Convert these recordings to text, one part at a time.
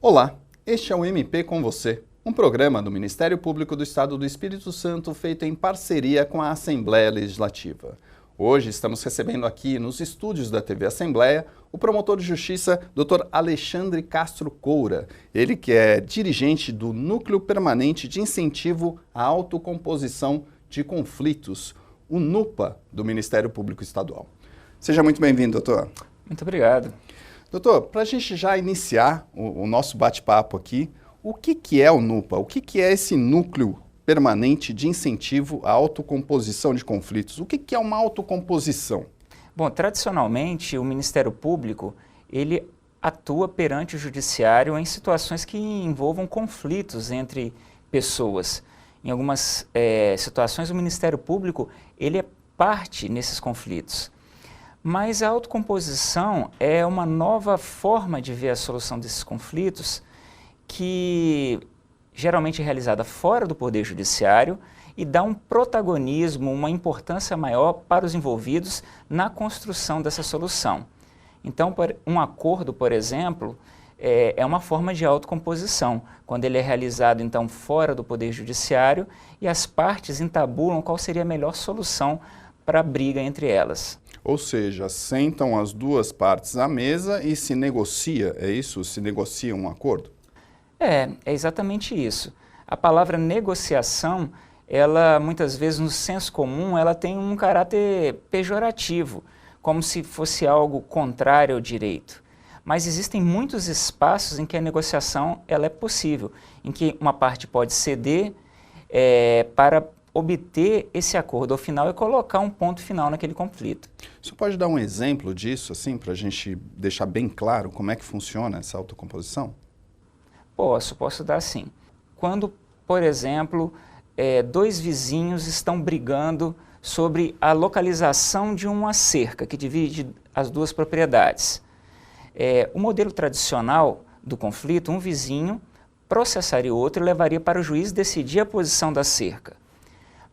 Olá, este é o MP com você, um programa do Ministério Público do Estado do Espírito Santo feito em parceria com a Assembleia Legislativa. Hoje estamos recebendo aqui nos estúdios da TV Assembleia o promotor de justiça Dr. Alexandre Castro Coura, ele que é dirigente do Núcleo Permanente de Incentivo à Autocomposição de Conflitos, o NUPA, do Ministério Público Estadual. Seja muito bem-vindo, doutor. Muito obrigado. Doutor, para a gente já iniciar o nosso bate-papo aqui, o que é o NUPA? O que é esse Núcleo Permanente de Incentivo à Autocomposição de Conflitos? O que é uma autocomposição? Bom, tradicionalmente, o Ministério Público, ele atua perante o Judiciário em situações que envolvam conflitos entre pessoas. Em algumas situações, o Ministério Público, ele é parte nesses conflitos. Mas a autocomposição é uma nova forma de ver a solução desses conflitos que geralmente é realizada fora do Poder Judiciário e dá um protagonismo, uma importância maior para os envolvidos na construção dessa solução. Então, um acordo, por exemplo, é uma forma de autocomposição, quando ele é realizado, então, fora do Poder Judiciário e as partes entabulam qual seria a melhor solução para a briga entre elas. Ou seja, sentam as duas partes à mesa e se negocia, é isso? Se negocia um acordo? É exatamente isso. A palavra negociação, ela muitas vezes no senso comum, ela tem um caráter pejorativo, como se fosse algo contrário ao direito. Mas existem muitos espaços em que a negociação ela é possível, em que uma parte pode ceder para obter esse acordo ao final e colocar um ponto final naquele conflito. Você pode dar um exemplo disso, assim, para a gente deixar bem claro como é que funciona essa autocomposição? Posso dar sim. Quando, por exemplo, dois vizinhos estão brigando sobre a localização de uma cerca que divide as duas propriedades. O modelo tradicional do conflito, um vizinho processaria o outro e levaria para o juiz decidir a posição da cerca.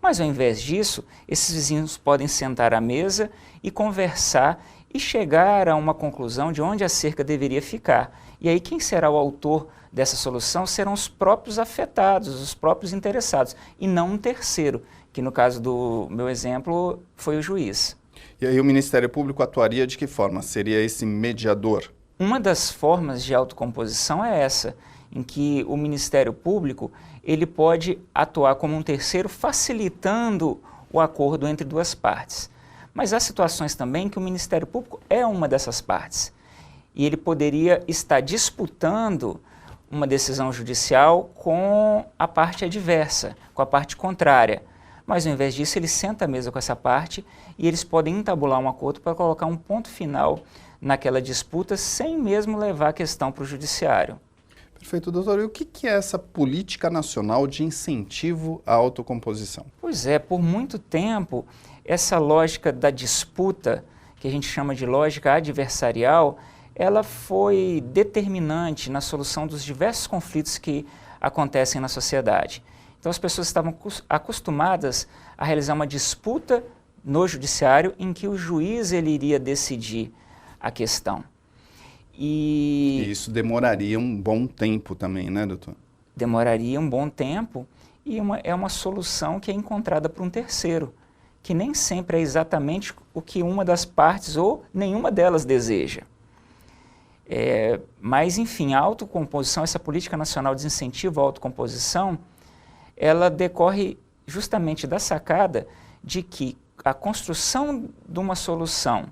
Mas, ao invés disso, esses vizinhos podem sentar à mesa e conversar e chegar a uma conclusão de onde a cerca deveria ficar. E aí quem será o autor dessa solução serão os próprios afetados, os próprios interessados, e não um terceiro, que no caso do meu exemplo foi o juiz. E aí o Ministério Público atuaria de que forma? Seria esse mediador? Uma das formas de autocomposição é essa, em que o Ministério Público ele pode atuar como um terceiro, facilitando o acordo entre duas partes. Mas há situações também que o Ministério Público é uma dessas partes. E ele poderia estar disputando uma decisão judicial com a parte adversa, com a parte contrária. Mas, ao invés disso, ele senta à mesa com essa parte e eles podem entabular um acordo para colocar um ponto final naquela disputa sem mesmo levar a questão para o judiciário. Perfeito, doutor. E o que é essa política nacional de incentivo à autocomposição? Pois é, por muito tempo, essa lógica da disputa, que a gente chama de lógica adversarial, ela foi determinante na solução dos diversos conflitos que acontecem na sociedade. Então as pessoas estavam acostumadas a realizar uma disputa no judiciário em que o juiz ele iria decidir a questão. E isso demoraria um bom tempo também, né, doutor? Demoraria um bom tempo e é uma solução que é encontrada por um terceiro, que nem sempre é exatamente o que uma das partes ou nenhuma delas deseja. Mas, enfim, a autocomposição, essa política nacional de incentivo à autocomposição, ela decorre justamente da sacada de que a construção de uma solução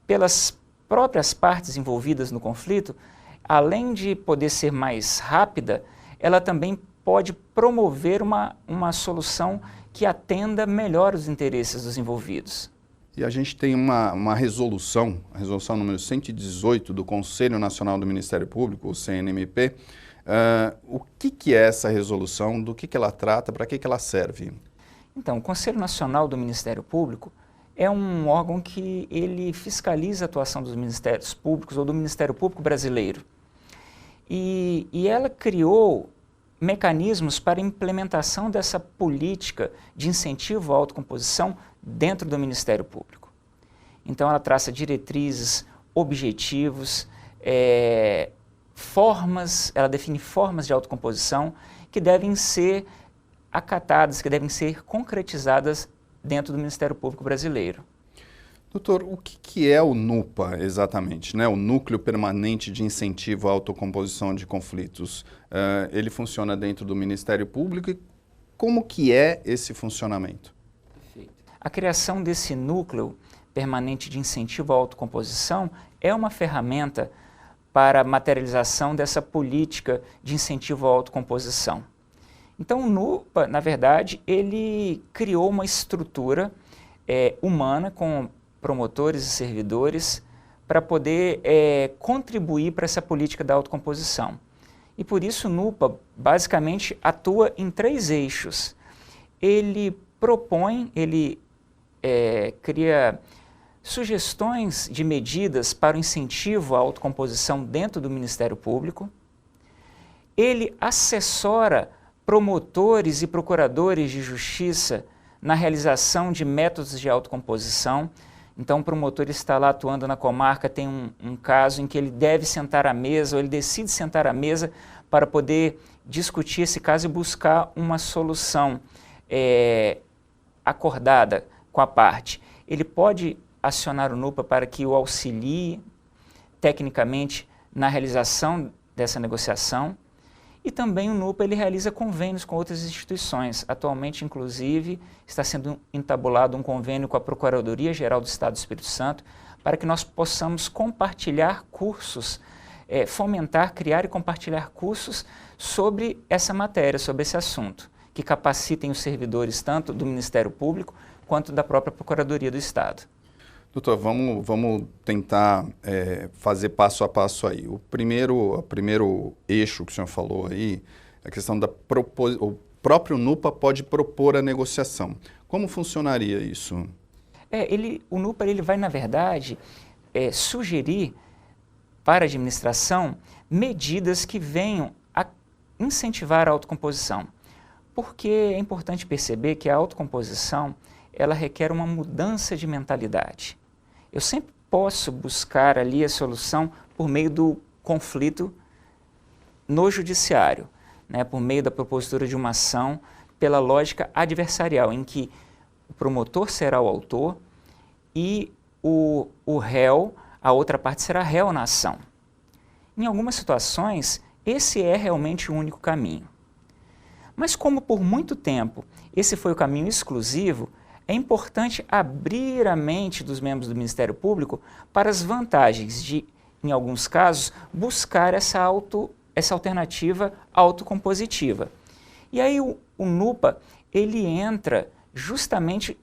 pelas próprias partes envolvidas no conflito, além de poder ser mais rápida, ela também pode promover uma solução que atenda melhor os interesses dos envolvidos. E a gente tem uma resolução, a resolução número 118 do Conselho Nacional do Ministério Público, o CNMP. O que é essa resolução, do que ela trata, para que ela serve? Então, o Conselho Nacional do Ministério Público é um órgão que ele fiscaliza a atuação dos ministérios públicos ou do Ministério Público brasileiro. E ela criou mecanismos para a implementação dessa política de incentivo à autocomposição dentro do Ministério Público. Então ela traça diretrizes, objetivos, ela define formas de autocomposição que devem ser acatadas, que devem ser concretizadas dentro do Ministério Público Brasileiro. Doutor, o que é o NUPA exatamente, né? O Núcleo Permanente de Incentivo à Autocomposição de Conflitos. Ele funciona dentro do Ministério Público e como que é esse funcionamento? Perfeito. A criação desse Núcleo Permanente de Incentivo à Autocomposição é uma ferramenta para a materialização dessa política de incentivo à autocomposição. Então o NUPA, na verdade, ele criou uma estrutura humana com promotores e servidores para poder contribuir para essa política da autocomposição. E por isso o NUPA basicamente atua em 3 eixos. Ele propõe, ele cria sugestões de medidas para o incentivo à autocomposição dentro do Ministério Público. Ele assessora promotores e procuradores de justiça na realização de métodos de autocomposição. Então, o promotor está lá atuando na comarca, tem um caso em que ele deve sentar à mesa, ou ele decide sentar à mesa para poder discutir esse caso e buscar uma solução acordada com a parte. Ele pode acionar o NUPA para que o auxilie tecnicamente na realização dessa negociação. E também o NUPA ele realiza convênios com outras instituições. Atualmente, inclusive, está sendo entabulado um convênio com a Procuradoria-Geral do Estado do Espírito Santo para que nós possamos compartilhar cursos, fomentar, criar e compartilhar cursos sobre essa matéria, sobre esse assunto, que capacitem os servidores tanto do Ministério Público quanto da própria Procuradoria do Estado. Doutor, vamos tentar fazer passo a passo aí. O primeiro eixo que o senhor falou aí, a questão o próprio NUPA pode propor a negociação. Como funcionaria isso? O NUPA ele vai, na verdade, sugerir para a administração medidas que venham a incentivar a autocomposição. Porque é importante perceber que a autocomposição ela requer uma mudança de mentalidade. Eu sempre posso buscar ali a solução por meio do conflito no judiciário, né, por meio da propositura de uma ação pela lógica adversarial, em que o promotor será o autor e o réu, a outra parte será réu na ação. Em algumas situações, esse é realmente o único caminho. Mas como por muito tempo esse foi o caminho exclusivo, é importante abrir a mente dos membros do Ministério Público para as vantagens de, em alguns casos, buscar essa alternativa autocompositiva. E aí o NUPA ele entra justamente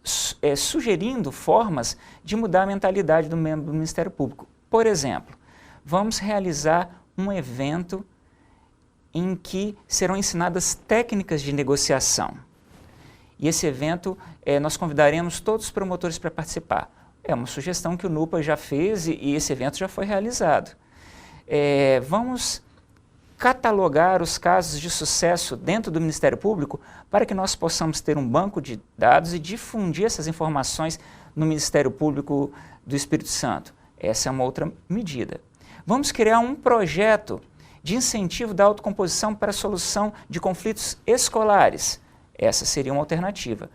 sugerindo formas de mudar a mentalidade do membro do Ministério Público. Por exemplo, vamos realizar um evento em que serão ensinadas técnicas de negociação. E esse evento, nós convidaremos todos os promotores para participar. É uma sugestão que o NUPA já fez e esse evento já foi realizado. Vamos catalogar os casos de sucesso dentro do Ministério Público para que nós possamos ter um banco de dados e difundir essas informações no Ministério Público do Espírito Santo. Essa é uma outra medida. Vamos criar um projeto de incentivo da autocomposição para a solução de conflitos escolares. Essa seria uma alternativa.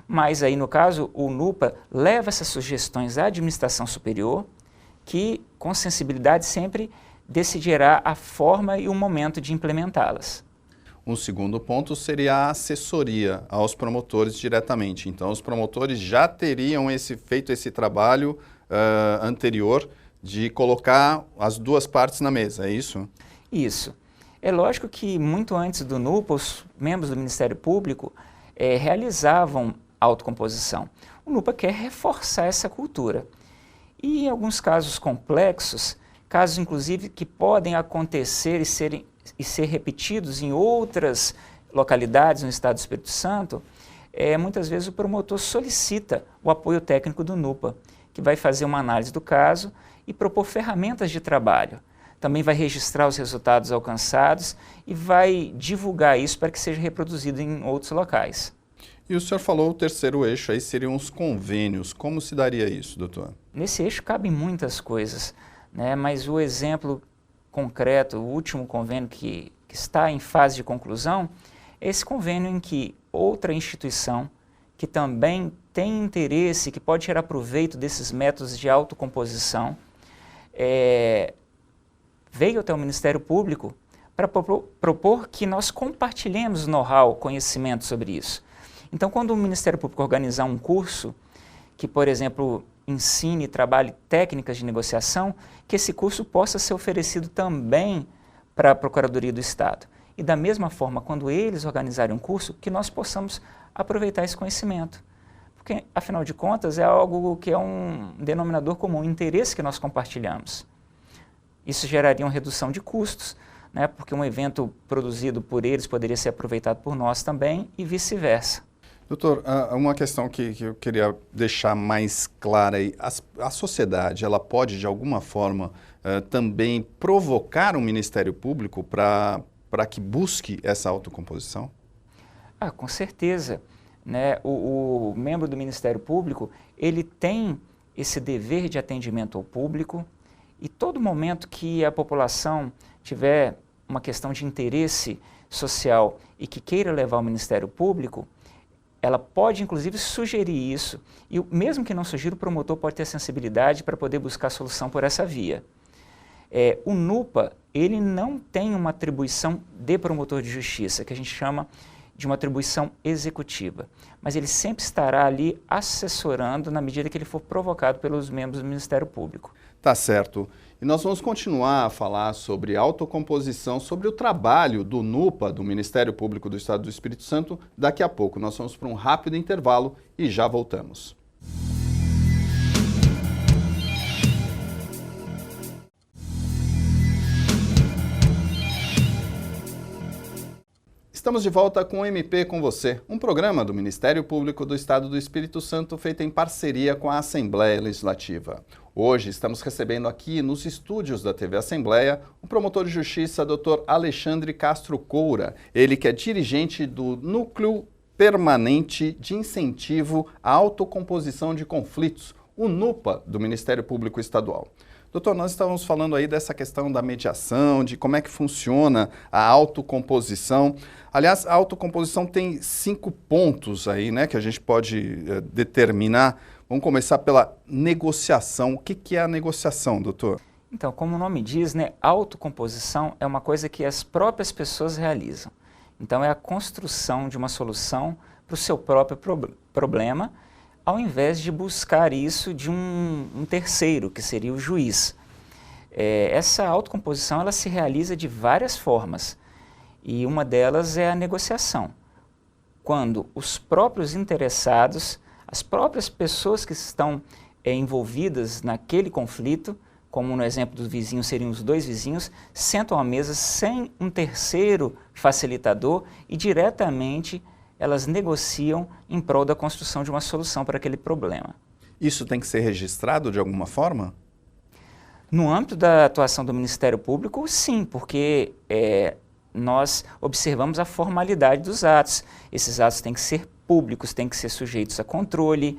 Mas aí, no caso, o NUPA leva essas sugestões à administração superior, que, com sensibilidade, sempre decidirá a forma e o momento de implementá-las. Um segundo ponto seria a assessoria aos promotores diretamente. Então, os promotores já teriam feito esse trabalho anterior de colocar as duas partes na mesa, é isso? Isso. É lógico que muito antes do NUPA, os membros do Ministério Público realizavam autocomposição. O NUPA quer reforçar essa cultura. E em alguns casos complexos, casos inclusive que podem acontecer e ser repetidos em outras localidades no Estado do Espírito Santo, muitas vezes o promotor solicita o apoio técnico do NUPA, que vai fazer uma análise do caso e propor ferramentas de trabalho. Também vai registrar os resultados alcançados e vai divulgar isso para que seja reproduzido em outros locais. E o senhor falou o terceiro eixo, aí seriam os convênios. Como se daria isso, doutor? Nesse eixo cabem muitas coisas, né? Mas o exemplo concreto, o último convênio que está em fase de conclusão, é esse convênio em que outra instituição que também tem interesse, que pode tirar proveito desses métodos de autocomposição, veio até o Ministério Público para propor que nós compartilhemos know-how, conhecimento sobre isso. Então, quando o Ministério Público organizar um curso que, por exemplo, ensine e trabalhe técnicas de negociação, que esse curso possa ser oferecido também para a Procuradoria do Estado. E da mesma forma, quando eles organizarem um curso, que nós possamos aproveitar esse conhecimento. Porque, afinal de contas, é algo que é um denominador comum, um interesse que nós compartilhamos. Isso geraria uma redução de custos, né, porque um evento produzido por eles poderia ser aproveitado por nós também e vice-versa. Doutor, uma questão que eu queria deixar mais clara aí. A sociedade, ela pode, de alguma forma, também provocar o Ministério Público para que busque essa autocomposição? Com certeza. Né? O membro do Ministério Público, ele tem esse dever de atendimento ao público e todo momento que a população tiver uma questão de interesse social e que queira levar ao Ministério Público, ela pode, inclusive, sugerir isso. E mesmo que não sugira, o promotor pode ter sensibilidade para poder buscar solução por essa via. O NUPA, ele não tem uma atribuição de promotor de justiça, que a gente chama de uma atribuição executiva. Mas ele sempre estará ali assessorando na medida que ele for provocado pelos membros do Ministério Público. Tá certo. E nós vamos continuar a falar sobre autocomposição, sobre o trabalho do NUPA, do Ministério Público do Estado do Espírito Santo, daqui a pouco. Nós vamos para um rápido intervalo e já voltamos. Estamos de volta com o MP com você, um programa do Ministério Público do Estado do Espírito Santo feito em parceria com a Assembleia Legislativa. Hoje estamos recebendo aqui nos estúdios da TV Assembleia o promotor de justiça Dr. Alexandre Castro Coura, ele que é dirigente do Núcleo Permanente de Incentivo à Autocomposição de Conflitos, o NUPA, do Ministério Público Estadual. Doutor, nós estávamos falando aí dessa questão da mediação, de como é que funciona a autocomposição. Aliás, a autocomposição tem 5 pontos aí, né, que a gente pode determinar. Vamos começar pela negociação. O que é a negociação, doutor? Então, como o nome diz, né, autocomposição é uma coisa que as próprias pessoas realizam. Então, é a construção de uma solução para o seu próprio problema, ao invés de buscar isso de um terceiro, que seria o juiz. Essa autocomposição ela se realiza de várias formas, e uma delas é a negociação, quando os próprios interessados, as próprias pessoas que estão envolvidas naquele conflito, como no exemplo dos vizinhos seriam os 2 vizinhos, sentam à mesa sem um terceiro facilitador e diretamente elas negociam em prol da construção de uma solução para aquele problema. Isso tem que ser registrado de alguma forma? No âmbito da atuação do Ministério Público, sim, porque nós observamos a formalidade dos atos. Esses atos têm que ser públicos, têm que ser sujeitos a controle,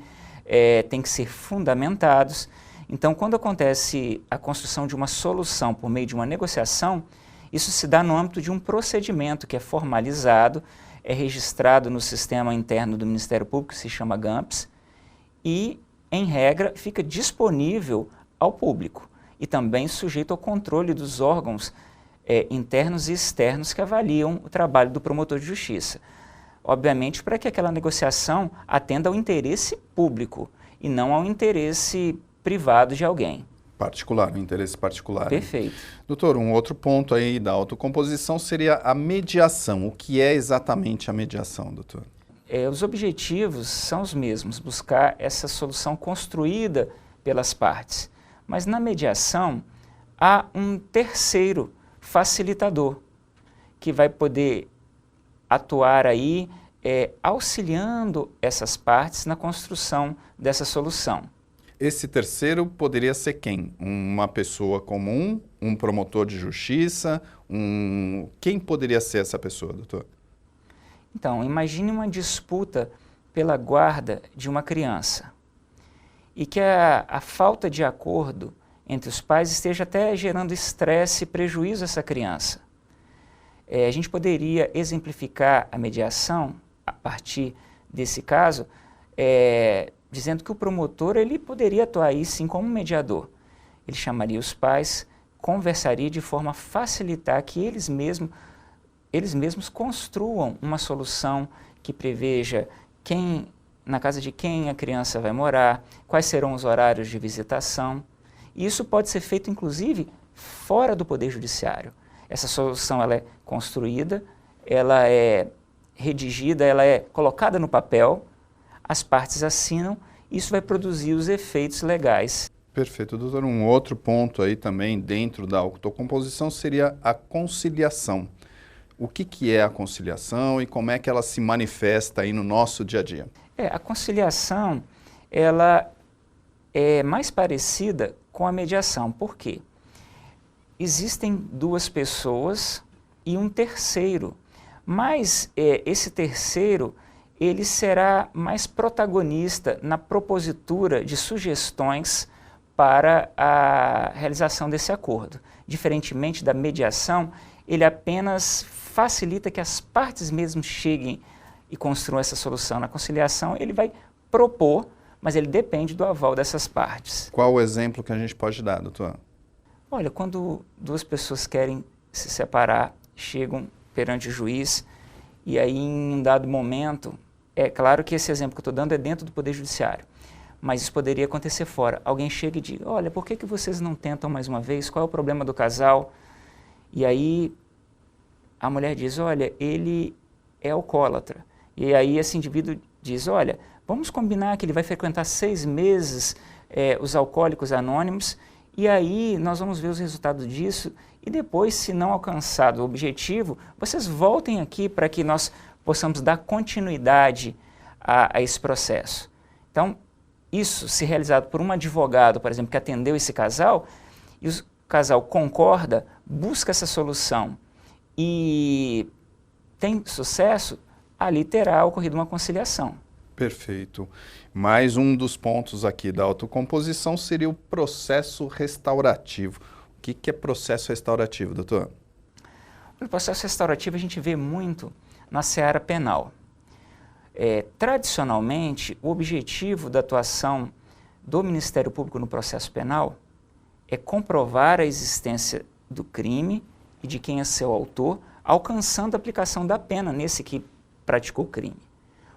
têm que ser fundamentados. Então, quando acontece a construção de uma solução por meio de uma negociação, isso se dá no âmbito de um procedimento que é formalizado, é registrado no sistema interno do Ministério Público, que se chama GAMPS, e, em regra, fica disponível ao público e também sujeito ao controle dos órgãos internos e externos que avaliam o trabalho do promotor de justiça. Obviamente, para que aquela negociação atenda ao interesse público e não ao interesse privado de alguém. Particular, um interesse particular. Perfeito. Doutor, um outro ponto aí da autocomposição seria a mediação. O que é exatamente a mediação, doutor? Os objetivos são os mesmos, buscar essa solução construída pelas partes. Mas na mediação há um terceiro facilitador que vai poder atuar aí auxiliando essas partes na construção dessa solução. Esse terceiro poderia ser quem? Uma pessoa comum, um promotor de justiça, Quem poderia ser essa pessoa, doutor? Então, imagine uma disputa pela guarda de uma criança e que a falta de acordo entre os pais esteja até gerando estresse e prejuízo a essa criança. A gente poderia exemplificar a mediação a partir desse caso, dizendo que o promotor ele poderia atuar aí sim como mediador. Ele chamaria os pais, conversaria de forma a facilitar que eles mesmos construam uma solução que preveja na casa de quem a criança vai morar, quais serão os horários de visitação. E isso pode ser feito, inclusive, fora do Poder Judiciário. Essa solução ela é construída, ela é redigida, ela é colocada no papel, as partes assinam, isso vai produzir os efeitos legais. Perfeito, doutor. Um outro ponto aí também dentro da autocomposição seria a conciliação. O que é a conciliação e como é que ela se manifesta aí no nosso dia a dia? A conciliação, ela é mais parecida com a mediação. Por quê? Existem duas pessoas e um terceiro, mas esse terceiro ele será mais protagonista na propositura de sugestões para a realização desse acordo. Diferentemente da mediação, ele apenas facilita que as partes mesmo cheguem e construam essa solução. Na conciliação, ele vai propor, mas ele depende do aval dessas partes. Qual o exemplo que a gente pode dar, doutor? Olha, quando duas pessoas querem se separar, chegam perante o juiz, e aí em um dado momento, é claro que esse exemplo que eu estou dando é dentro do Poder Judiciário, mas isso poderia acontecer fora. Alguém chega e diz, olha, por que vocês não tentam mais uma vez? Qual é o problema do casal? E aí a mulher diz, olha, ele é alcoólatra. E aí esse indivíduo diz, olha, vamos combinar que ele vai frequentar 6 meses os alcoólicos anônimos, e aí nós vamos ver os resultados disso, e depois, se não alcançado o objetivo, vocês voltem aqui para que nós possamos dar continuidade a esse processo. Então, isso, se realizado por um advogado, por exemplo, que atendeu esse casal, e o casal concorda, busca essa solução e tem sucesso, ali terá ocorrido uma conciliação. Perfeito. Mais um dos pontos aqui da autocomposição seria o processo restaurativo. O que é processo restaurativo, doutor? O processo restaurativo a gente vê muito na seara penal. Tradicionalmente, o objetivo da atuação do Ministério Público no processo penal é comprovar a existência do crime e de quem é seu autor, alcançando a aplicação da pena nesse que praticou o crime.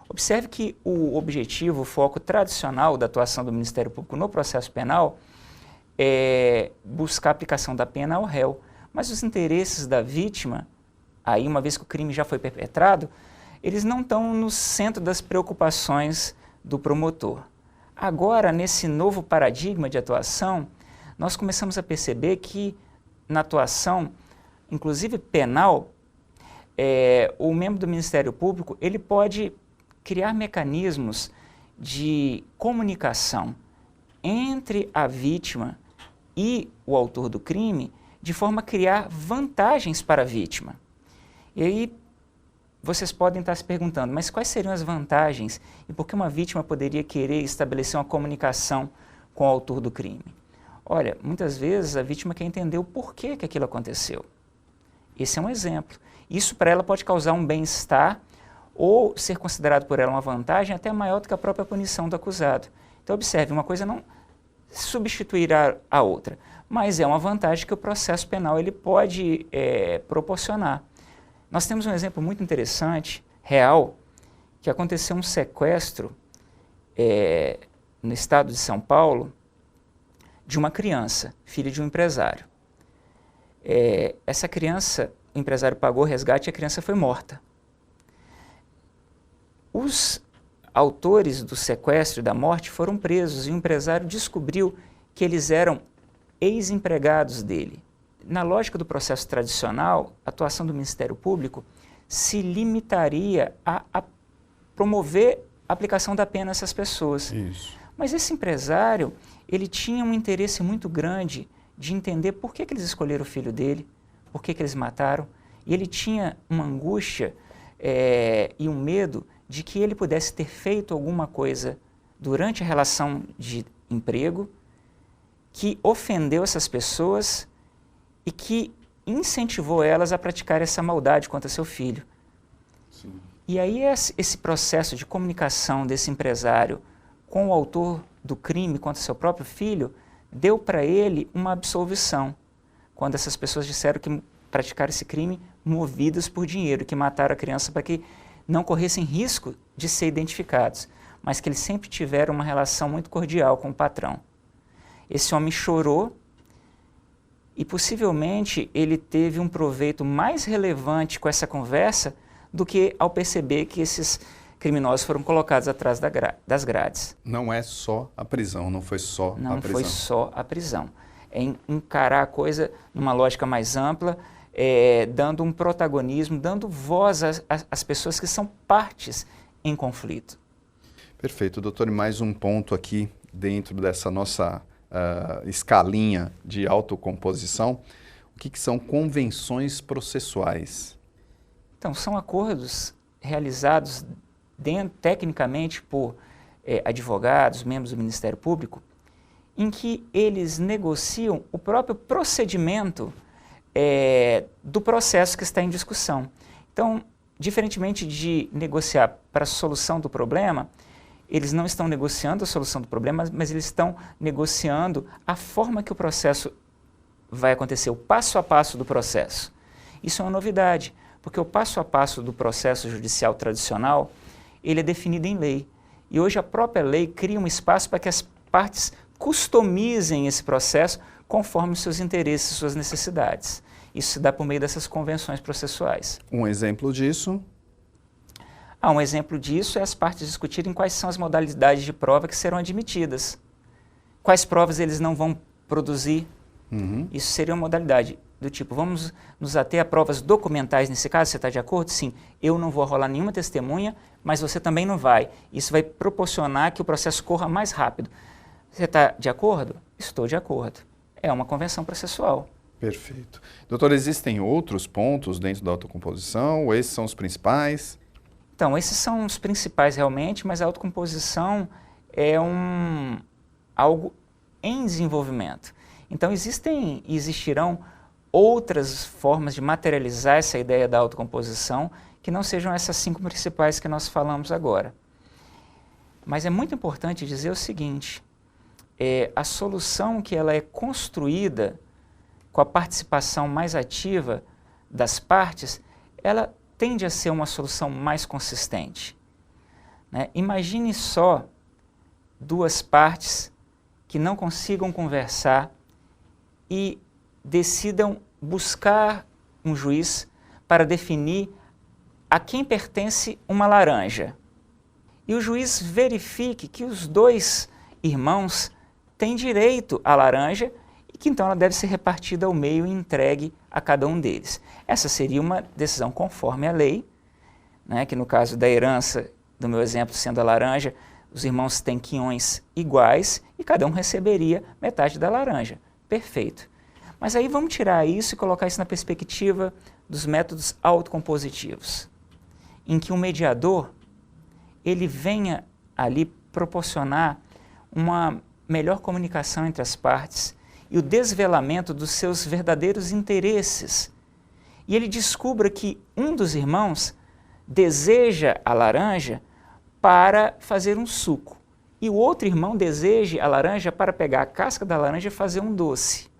Observe que o objetivo, o foco tradicional da atuação do Ministério Público no processo penal é buscar a aplicação da pena ao réu, mas os interesses da vítima, aí uma vez que o crime já foi perpetrado, eles não estão no centro das preocupações do promotor. Agora, nesse novo paradigma de atuação, nós começamos a perceber que na atuação, inclusive penal, o membro do Ministério Público ele pode criar mecanismos de comunicação entre a vítima e o autor do crime, de forma a criar vantagens para a vítima. E aí vocês podem estar se perguntando, mas quais seriam as vantagens e por que uma vítima poderia querer estabelecer uma comunicação com o autor do crime? Olha, muitas vezes a vítima quer entender o porquê que aquilo aconteceu. Esse é um exemplo. Isso para ela pode causar um bem-estar ou ser considerado por ela uma vantagem até maior do que a própria punição do acusado. Então observe, uma coisa não substituirá a outra, mas é uma vantagem que o processo penal ele pode proporcionar. Nós temos um exemplo muito interessante, real, que aconteceu um sequestro no estado de São Paulo de uma criança, filha de um empresário. Essa criança, o empresário pagou o resgate e a criança foi morta. Os autores do sequestro e da morte foram presos e o empresário descobriu que eles eram ex-empregados dele. Na lógica do processo tradicional, a atuação do Ministério Público se limitaria a promover a aplicação da pena a essas pessoas. Isso. Mas esse empresário, ele tinha um interesse muito grande de entender por que eles escolheram o filho dele, por que eles mataram, e ele tinha uma angústia e um medo de que ele pudesse ter feito alguma coisa durante a relação de emprego que ofendeu essas pessoas e que incentivou elas a praticar essa maldade contra seu filho. Sim. E aí esse processo de comunicação desse empresário com o autor do crime contra seu próprio filho deu para ele uma absolvição, quando essas pessoas disseram que praticaram esse crime movidas por dinheiro, que mataram a criança para que não corressem risco de ser identificados, mas que eles sempre tiveram uma relação muito cordial com o patrão. Esse homem chorou e possivelmente ele teve um proveito mais relevante com essa conversa do que ao perceber que esses criminosos foram colocados atrás das grades. Não é só a prisão, não foi só a prisão. Não foi só a prisão. É encarar a coisa numa lógica mais ampla, dando um protagonismo, dando voz às pessoas que são partes em conflito. Perfeito, doutor. E mais um ponto aqui dentro dessa nossa escalinha de autocomposição. O que são convenções processuais? Então, são acordos realizados tecnicamente por advogados, membros do Ministério Público, em que eles negociam o próprio procedimento do processo que está em discussão. Então, diferentemente de negociar para a solução do problema, eles não estão negociando a solução do problema, mas eles estão negociando a forma que o processo vai acontecer, o passo a passo do processo. Isso é uma novidade, porque o passo a passo do processo judicial tradicional, ele é definido em lei. E hoje a própria lei cria um espaço para que as partes customizem esse processo conforme os seus interesses e suas necessidades. Isso se dá por meio dessas convenções processuais. Um exemplo disso? Um exemplo disso é as partes discutirem quais são as modalidades de prova que serão admitidas. Quais provas eles não vão produzir. Isso seria uma modalidade do tipo, vamos nos ater a provas documentais nesse caso, você está de acordo? Sim, eu não vou arrolar nenhuma testemunha, mas você também não vai. Isso vai proporcionar que o processo corra mais rápido. Você está de acordo? Estou de acordo. É uma convenção processual. Perfeito. Doutor, existem outros pontos dentro da autocomposição? Ou esses são os principais? Então, esses são os principais realmente, mas a autocomposição é algo em desenvolvimento. Então, existem e existirão outras formas de materializar essa ideia da autocomposição que não sejam essas 5 principais que nós falamos agora. Mas é muito importante dizer o seguinte, a solução que ela é construída com a participação mais ativa das partes, ela tende a ser uma solução mais consistente. Né? Imagine só 2 partes que não consigam conversar e decidam buscar um juiz para definir a quem pertence uma laranja. E o juiz verifique que os 2 irmãos têm direito à laranja e que então ela deve ser repartida ao meio e entregue a cada um deles. Essa seria uma decisão conforme a lei, né, que no caso da herança, do meu exemplo sendo a laranja, os irmãos têm quinhões iguais e cada um receberia metade da laranja. Perfeito. Mas aí vamos tirar isso e colocar isso na perspectiva dos métodos autocompositivos, em que um mediador ele venha ali proporcionar uma melhor comunicação entre as partes e o desvelamento dos seus verdadeiros interesses. E ele descubra que um dos irmãos deseja a laranja para fazer um suco e o outro irmão deseja a laranja para pegar a casca da laranja e fazer um doce.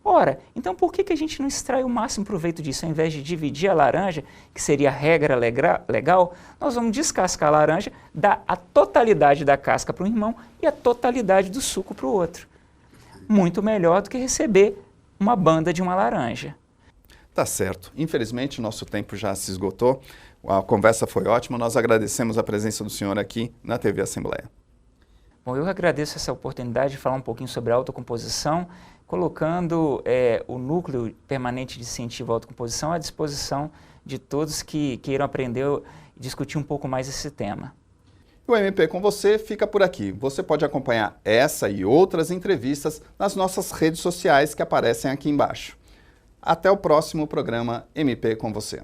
Ora, então por que a gente não extrai o máximo proveito disso? Ao invés de dividir a laranja, que seria a regra legal, nós vamos descascar a laranja, dar a totalidade da casca para um irmão e a totalidade do suco para o outro. Muito melhor do que receber uma banda de uma laranja. Tá certo. Infelizmente, o nosso tempo já se esgotou. A conversa foi ótima. Nós agradecemos a presença do senhor aqui na TV Assembleia. Bom, eu agradeço essa oportunidade de falar um pouquinho sobre a autocomposição, colocando o núcleo permanente de incentivo à autocomposição à disposição de todos que queiram aprender e discutir um pouco mais esse tema. O MP com você fica por aqui. Você pode acompanhar essa e outras entrevistas nas nossas redes sociais que aparecem aqui embaixo. Até o próximo programa MP com você.